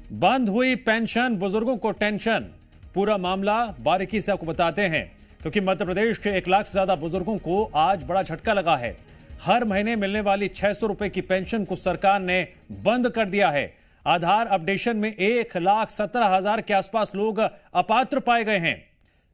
बंद हुई पेंशन, बुजुर्गों को टेंशन। पूरा मामला बारीकी से आपको बताते हैं, क्योंकि मध्य प्रदेश के 1 लाख से ज्यादा बुजुर्गों को आज बड़ा झटका लगा है। हर महीने मिलने वाली 600 रुपए की पेंशन को सरकार ने बंद कर दिया है। आधार अपडेशन में 1,17,000 के आसपास लोग अपात्र पाए गए हैं।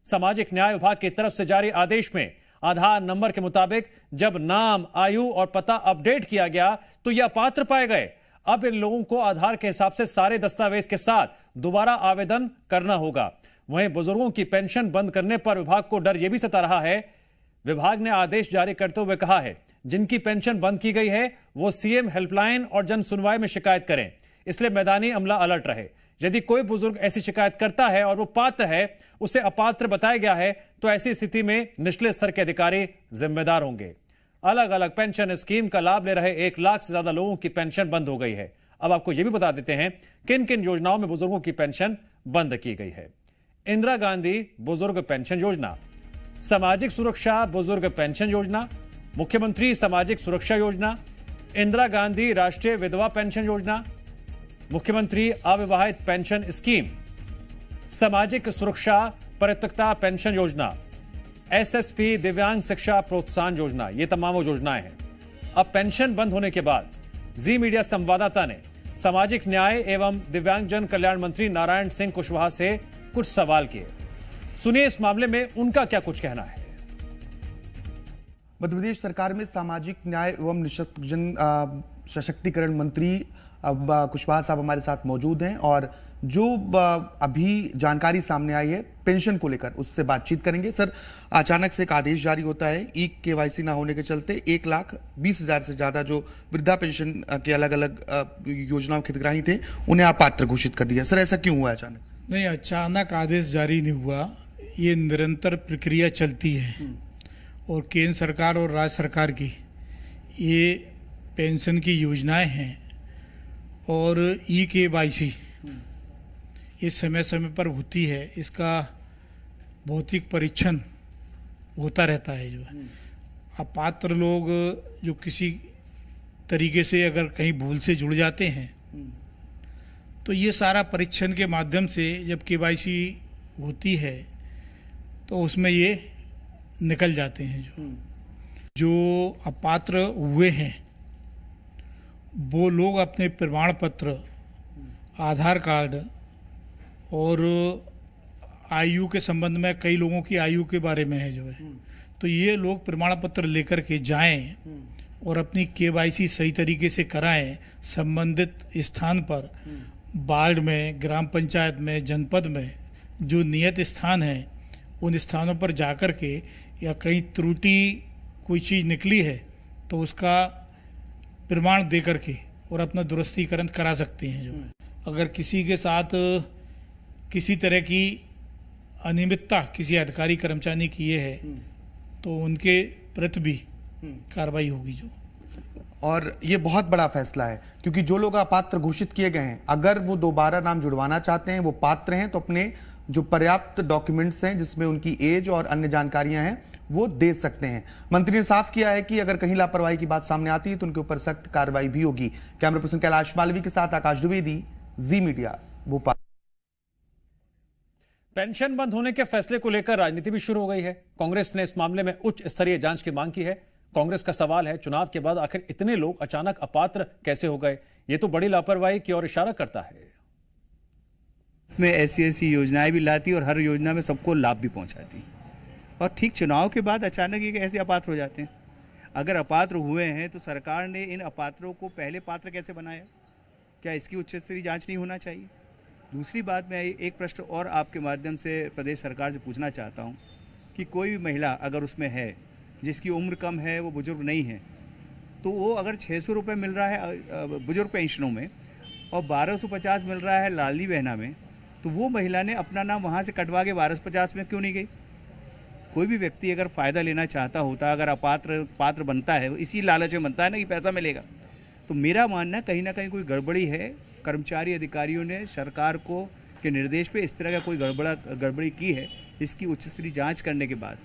सामाजिक न्याय विभाग की तरफ से जारी आदेश में आधार नंबर के मुताबिक जब नाम, आयु और पता अपडेट किया गया तो यह अपात्र पाए गए। अब इन लोगों को आधार के हिसाब से सारे दस्तावेज के साथ दोबारा आवेदन करना होगा। वहीं बुजुर्गों की पेंशन बंद करने पर विभाग को डर यह भी सता रहा है। विभाग ने आदेश जारी करते हुए कहा है, जिनकी पेंशन बंद की गई है वो सीएम हेल्पलाइन और जन सुनवाई में शिकायत करें। इसलिए मैदानी अमला अलर्ट रहे। यदि कोई बुजुर्ग ऐसी शिकायत करता है और वो पात्र है, उसे अपात्र बताया गया है, तो ऐसी स्थिति में निचले स्तर के अधिकारी जिम्मेदार होंगे। अलग अलग पेंशन स्कीम का लाभ ले रहे 1 लाख से ज्यादा लोगों की पेंशन बंद हो गई है। अब आपको यह भी बता देते हैं किन किन योजनाओं में बुजुर्गों की पेंशन बंद की गई है। इंदिरा गांधी बुजुर्ग पेंशन योजना, सामाजिक सुरक्षा बुजुर्ग पेंशन योजना, मुख्यमंत्री सामाजिक सुरक्षा योजना, इंदिरा गांधी राष्ट्रीय विधवा पेंशन योजना, मुख्यमंत्री अविवाहित पेंशन स्कीम, सामाजिक सुरक्षा परित्यक्ता पेंशन योजना, एसएसपी दिव्यांग शिक्षा प्रोत्साहन योजना। ये तमाम योजनाएं हैं। अब पेंशन बंद होने के बाद जी मीडिया संवाददाता ने सामाजिक न्याय एवं दिव्यांगजन कल्याण मंत्री नारायण सिंह कुशवाहा से कुछ सवाल किए। सुनिए इस मामले में उनका क्या कुछ कहना है। मध्य प्रदेश सरकार में सामाजिक न्याय एवं निःशक्तजन सशक्तिकरण मंत्री कुशवाहा साहब हमारे साथ मौजूद हैं और जो अभी जानकारी सामने आई है पेंशन को लेकर उससे बातचीत करेंगे। सर, अचानक से एक आदेश जारी होता है ई केवाईसी ना होने के चलते 1,20,000 से ज्यादा जो वृद्धा पेंशन के अलग अलग योजनाओं के हितग्राही थे उन्हें अपात्र घोषित कर दिया। सर, ऐसा क्यों हुआ अचानक? नहीं, अचानक आदेश जारी नहीं हुआ, ये निरंतर प्रक्रिया चलती है और केंद्र सरकार और राज्य सरकार की ये पेंशन की योजनाएं हैं और ई केवाईसी ये समय समय पर होती है। इसका भौतिक परीक्षण होता रहता है। जो अपात्र लोग जो किसी तरीके से अगर कहीं भूल से जुड़ जाते हैं तो ये सारा परीक्षण के माध्यम से जब केवाईसी होती है तो उसमें ये निकल जाते हैं। जो अपात्र हुए हैं वो लोग अपने प्रमाण पत्र, आधार कार्ड और आयु के संबंध में कई लोगों की आयु के बारे में है जो है, तो ये लोग प्रमाण पत्र लेकर के जाएं और अपनी केवाईसी सही तरीके से कराएं। संबंधित स्थान पर वार्ड में, ग्राम पंचायत में, जनपद में जो नियत स्थान है उन स्थानों पर जाकर के या कहीं त्रुटि कोई चीज़ निकली है तो उसका प्रमाण दे करके और अपना दुरुस्तीकरण करा सकते हैं। जो अगर किसी के साथ किसी तरह की अनियमितता किसी अधिकारी कर्मचारी की है तो उनके प्रति भी कार्रवाई होगी। जो और ये बहुत बड़ा फैसला है क्योंकि जो लोग अपात्र घोषित किए गए हैं अगर वो दोबारा नाम जुड़वाना चाहते हैं, वो पात्र हैं, तो अपने जो पर्याप्त डॉक्यूमेंट्स हैं जिसमें उनकी एज और अन्य जानकारियां हैं वो दे सकते हैं। मंत्री ने साफ किया है कि अगर कहीं लापरवाही की बात सामने आती है तो उनके ऊपर सख्त कार्रवाई भी होगी। कैमरा पर्सन कैलाश मालवी के साथ आकाश द्विवेदी, जी मीडिया, भोपाल। पेंशन बंद होने के फैसले को लेकर राजनीति भी शुरू हो गई है। कांग्रेस ने इस मामले में उच्च स्तरीय जांच की मांग की है। कांग्रेस का सवाल है, चुनाव के बाद आखिर इतने लोग अचानक अपात्र कैसे हो गए? ये तो बड़ी लापरवाही की ओर इशारा करता है। में ऐसी योजनाएं भी लाती और हर योजना में सबको लाभ भी पहुंचाती और ठीक चुनाव के बाद अचानक ये ऐसे अपात्र हो जाते हैं। अगर अपात्र हुए हैं तो सरकार ने इन अपात्रों को पहले पात्र कैसे बनाया? क्या इसकी उच्च स्तरीय जांच नहीं होना चाहिए? दूसरी बात, मैं एक प्रश्न और आपके माध्यम से प्रदेश सरकार से पूछना चाहता हूं कि कोई भी महिला अगर उसमें है जिसकी उम्र कम है, वो बुजुर्ग नहीं है, तो वो अगर 600 रुपये मिल रहा है बुजुर्ग पेंशनों में और 1250 मिल रहा है लाडली बहना में, तो वो महिला ने अपना नाम वहाँ से कटवा के 1250 में क्यों नहीं गई? कोई भी व्यक्ति अगर फ़ायदा लेना चाहता होता, अगर पात्र बनता है, इसी लालच में बनता है ना कि पैसा मिलेगा, तो मेरा मानना कहीं ना कहीं कोई गड़बड़ी है। कर्मचारी अधिकारियों ने सरकार को के निर्देश पे इस तरह का कोई गड़बड़ी की है। इसकी उच्च स्तरीय जांच करने के बाद